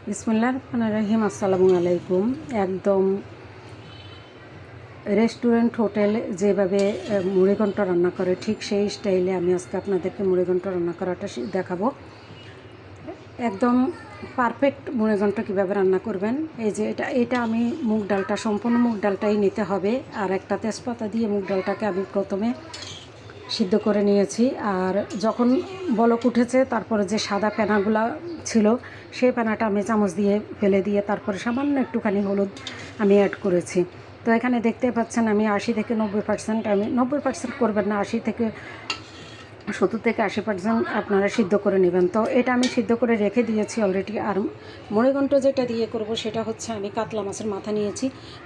বিসমিল্লাহির রহমানির রহিম। আসসালামু আলাইকুম। একদম রেস্টুরেন্ট হোটেল যেভাবে মুড়িঘণ্ট রান্না করে ঠিক সেই স্টাইলে আমি আজকে আপনাদেরকে মুড়িঘণ্ট রান্না করাটা দেখাবো। একদম পারফেক্ট মুড়িঘণ্ট কীভাবে রান্না করবেন। এই যে এটা আমি মুগ ডালটা সম্পূর্ণ মুগ ডালটাই নিতে হবে। আর একটা তেজপাতা দিয়ে মুগ ডালটাকে আমি প্রথমে সিদ্ধ করে নিয়েছি। আর যখন বলক উঠেছে তারপরে যে সাদা পেনাগুলা ছিল সেই পেনাটা আমি চামচ দিয়ে ফেলে দিয়ে তারপরে সামান্য একটুখানি হলুদ আমি অ্যাড করেছি। তো এখানে দেখতে পাচ্ছেন আমি 80 থেকে 90%, আমি 90% করবেন না, 70 থেকে 80% আপনারা সিদ্ধ করে নেবেন। তো এটা আমি সিদ্ধ করে রেখে দিয়েছি অলরেডি। আর মুড়িঘণ্ট যেটা দিয়ে করব সেটা হচ্ছে আমি কাতলা মাছের মাথা নিয়েছি,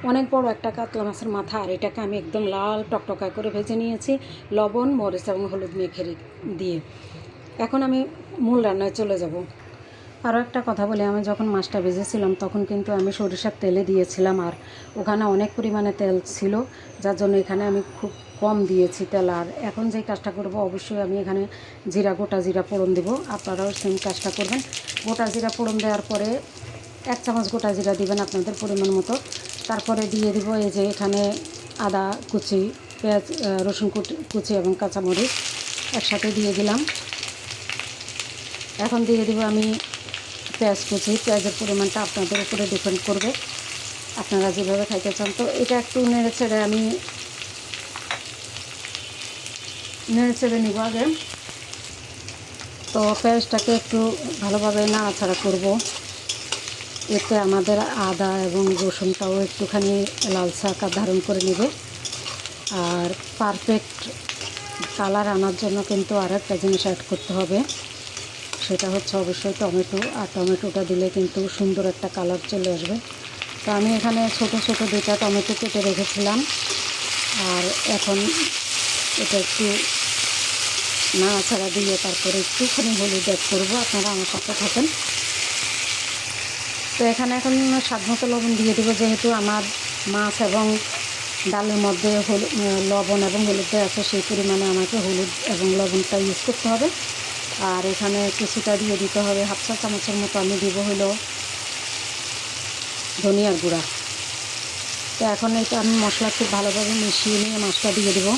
অনেক বড় একটা কাতলা মাছের মাথা। আর এটাকে আমি একদম লাল টকটকা করে ভেজে নিয়েছি লবণ, মরিচ এবং হলুদ মেখে দিয়ে। এখন আমি মূল রান্নায় চলে যাব। আরও একটা কথা বলি, আমি যখন মাছটা ভেজেছিলাম তখন কিন্তু আমি সরিষার তেলে দিয়েছিলাম। আর ওখানে অনেক পরিমাণে তেল ছিল, যার জন্য এখানে আমি খুব কম দিয়েছি তেল। আর এখন যে কাজটা করব অবশ্যই আমি এখানে গোটা জিরা ফোড়ন দেব। আপনারাও সেম কাজটা করবেন। গোটা জিরা ফোড়ন দেওয়ার পরে 1 চামচ গোটা জিরা দিবেন আপনাদের পরিমাণ মতো। তারপরে দিয়ে দিব এই যে এখানে আদা কুচি, পেঁয়াজ, রসুন কুচি এবং কাঁচামরিচ একসাথে দিয়ে দিলাম। এখন দিয়ে দিব আমি পেঁয়াজ কুচি। পেঁয়াজের পরিমাণটা আপনাদের উপরে ডিপেন্ড করবে, আপনারা যেভাবে খাইতে চান। তো এটা একটু নেড়ে চেড়ে নিব আগে। তো পেঁয়াজটাকে একটু ভালোভাবে নাড়াচাড়া করব, এতে আমাদের আদা এবং রসুনটাও একটুখানি লালচে আকার ধারণ করে নেবে। আর পারফেক্ট কালার আনার জন্য কিন্তু আর একটা জিনিস অ্যাড করতে হবে, সেটা হচ্ছে অবশ্যই টমেটো। আর টমেটোটা দিলে কিন্তু সুন্দর একটা কালার চলে আসবে। তো আমি এখানে ছোট ছোট 2টা টমেটো কেটে রেখেছিলাম। আর এখন এটা একটু নাড়াচাড়া দিয়ে তারপরে একটুখানি হলুদ অ্যাড করবো। আপনারা আমার সাথে থাকেন। তো এখানে এখন স্বাদ মতো লবণ দিয়ে দেবো, যেহেতু আমার মাছ এবং ডালের মধ্যে লবণ এবং হলুদ দেওয়া আছে, সেই পরিমাণে আমাকে হলুদ এবং লবণটা ইউজ করতে হবে। আর এখানে কিছুটা দিয়ে দিতে হবে, 1/2 চা চামচের মতো আমি দিব হলো ধনিয়ার গুঁড়া। তো এখন এটা আমি মশলা খুব ভালোভাবে মিশিয়ে নিয়ে মাছটা দিয়ে দেবো।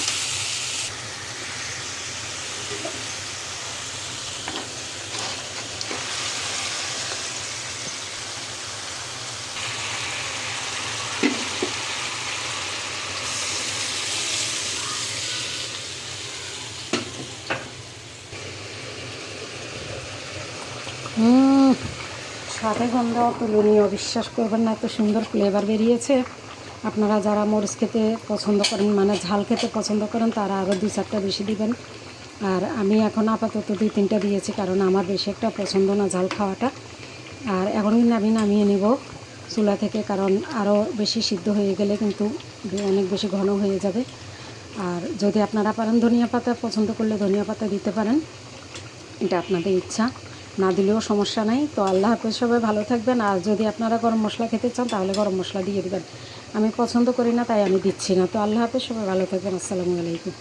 সাথে গন্ধ তুলনীয়, বিশ্বাস করবেন না, এত সুন্দর ফ্লেভার বেরিয়েছে। আপনারা যারা মরিচ খেতে পছন্দ করেন, মানে ঝাল খেতে পছন্দ করেন, তারা আরও 2-4টা বেশি দিবেন। আর আমি এখন আপাতত 2-3টা দিয়েছি, কারণ আমার বেশি একটা পছন্দ না ঝাল খাওয়াটা। আর এখন কিন্তু আমি নামিয়ে নেব চুলা থেকে, কারণ আরও বেশি সিদ্ধ হয়ে গেলে কিন্তু অনেক বেশি ঘন হয়ে যাবে। আর যদি আপনারা পারেন ধনিয়া পাতা পছন্দ করলে ধনিয়া পাতা দিতে পারেন, এটা আপনাদের ইচ্ছা, না দিলেও সমস্যা নাই। তো আল্লাহ হাফেজ, সবাই ভালো থাকবেন। আর যদি আপনারা গরম মশলা খেতে চান তাহলে গরম মশলা দিয়ে দেবেন। আমি পছন্দ করি না তাই আমি দিচ্ছি না। তো আল্লাহ হাফেজ, সবাই ভালো থাকবেন। আসসালামু আলাইকুম।